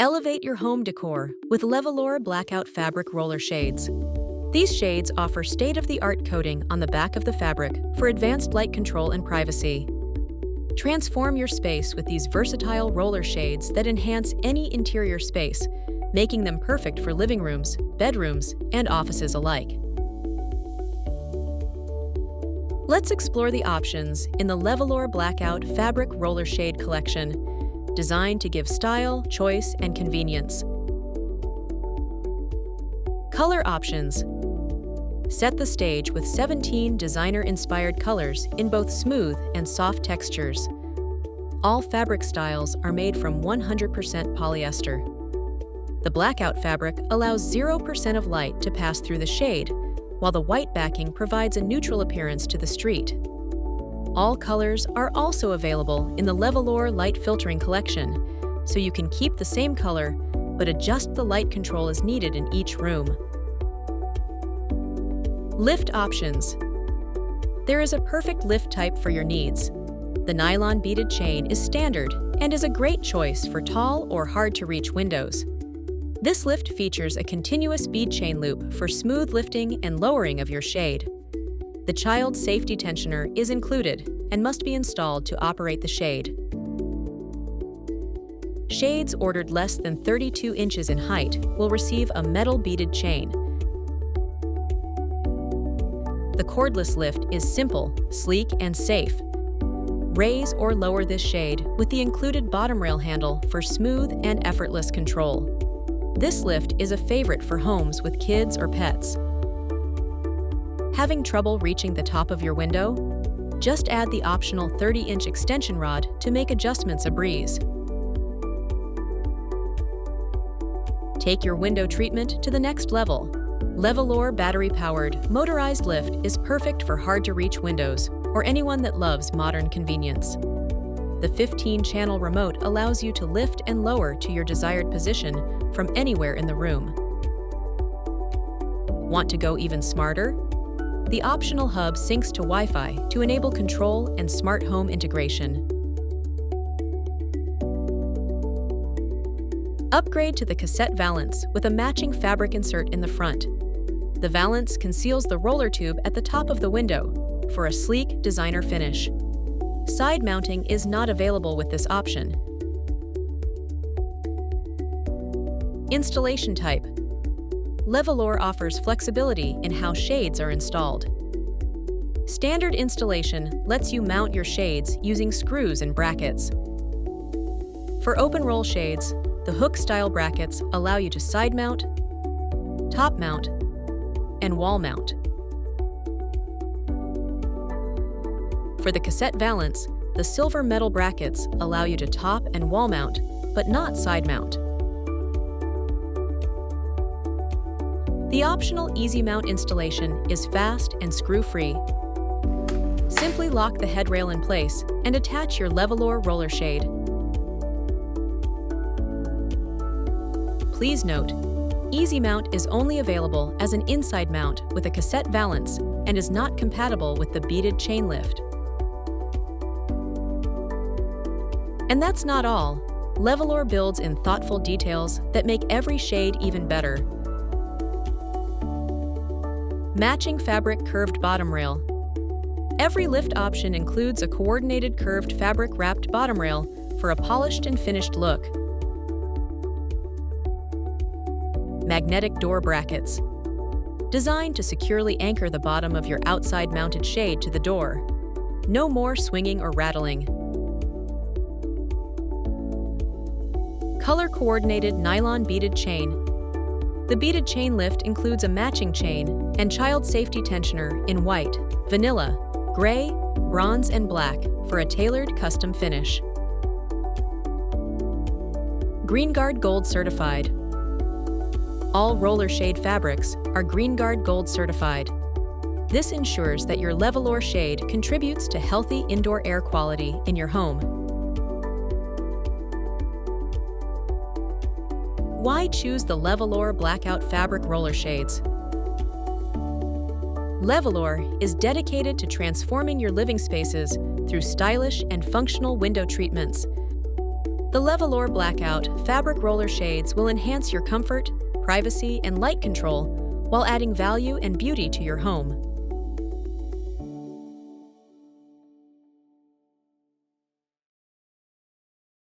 Elevate your home decor with Levolor Blackout fabric roller shades. These shades offer state-of-the-art coating on the back of the fabric for advanced light control and privacy. Transform your space with these versatile roller shades that enhance any interior space, making them perfect for living rooms, bedrooms, and offices alike. Let's explore the options in the Levolor Blackout fabric roller shade collection, designed to give style, choice, and convenience. Color options. Set the stage with 17 designer-inspired colors in both smooth and soft textures. All fabric styles are made from 100% polyester. The blackout fabric allows 0% of light to pass through the shade, while the white backing provides a neutral appearance to the street. All colors are also available in the Levolor Light Filtering collection, so you can keep the same color but adjust the light control as needed in each room. Lift options. There is a perfect lift type for your needs. The nylon beaded chain is standard and is a great choice for tall or hard-to-reach windows. This lift features a continuous bead chain loop for smooth lifting and lowering of your shade. The child safety tensioner is included and must be installed to operate the shade. Shades ordered less than 32 inches in height will receive a metal beaded chain. The cordless lift is simple, sleek, and safe. Raise or lower this shade with the included bottom rail handle for smooth and effortless control. This lift is a favorite for homes with kids or pets. Having trouble reaching the top of your window? Just add the optional 30-inch extension rod to make adjustments a breeze. Take your window treatment to the next level. Levolor battery-powered, motorized lift is perfect for hard-to-reach windows or anyone that loves modern convenience. The 15-channel remote allows you to lift and lower to your desired position from anywhere in the room. Want to go even smarter? The optional hub syncs to Wi-Fi to enable control and smart home integration. Upgrade to the Cassette Valance with a matching fabric insert in the front. The Valance conceals the roller tube at the top of the window for a sleek designer finish. Side mounting is not available with this option. Installation type. Levolor offers flexibility in how shades are installed. Standard installation lets you mount your shades using screws and brackets. For open roll shades, the hook-style brackets allow you to side mount, top mount, and wall mount. For the Cassette Valance, the silver metal brackets allow you to top and wall mount, but not side mount. The optional EasyMount installation is fast and screw-free. Simply lock the headrail in place and attach your Levolor roller shade. Please note, EasyMount is only available as an inside mount with a Cassette Valance and is not compatible with the beaded chain lift. And that's not all. Levolor builds in thoughtful details that make every shade even better. Matching fabric curved bottom rail. Every lift option includes a coordinated curved fabric-wrapped bottom rail for a polished and finished look. Magnetic door brackets. Designed to securely anchor the bottom of your outside-mounted shade to the door. No more swinging or rattling. Color-coordinated nylon beaded chain. The beaded chain lift includes a matching chain and child safety tensioner in white, vanilla, gray, bronze, and black for a tailored custom finish. GreenGuard Gold certified. All roller shade fabrics are GreenGuard Gold certified. This ensures that your Levolor shade contributes to healthy indoor air quality in your home. Why choose the Levolor Blackout fabric roller shades? Levolor is dedicated to transforming your living spaces through stylish and functional window treatments. The Levolor Blackout fabric roller shades will enhance your comfort, privacy, and light control while adding value and beauty to your home.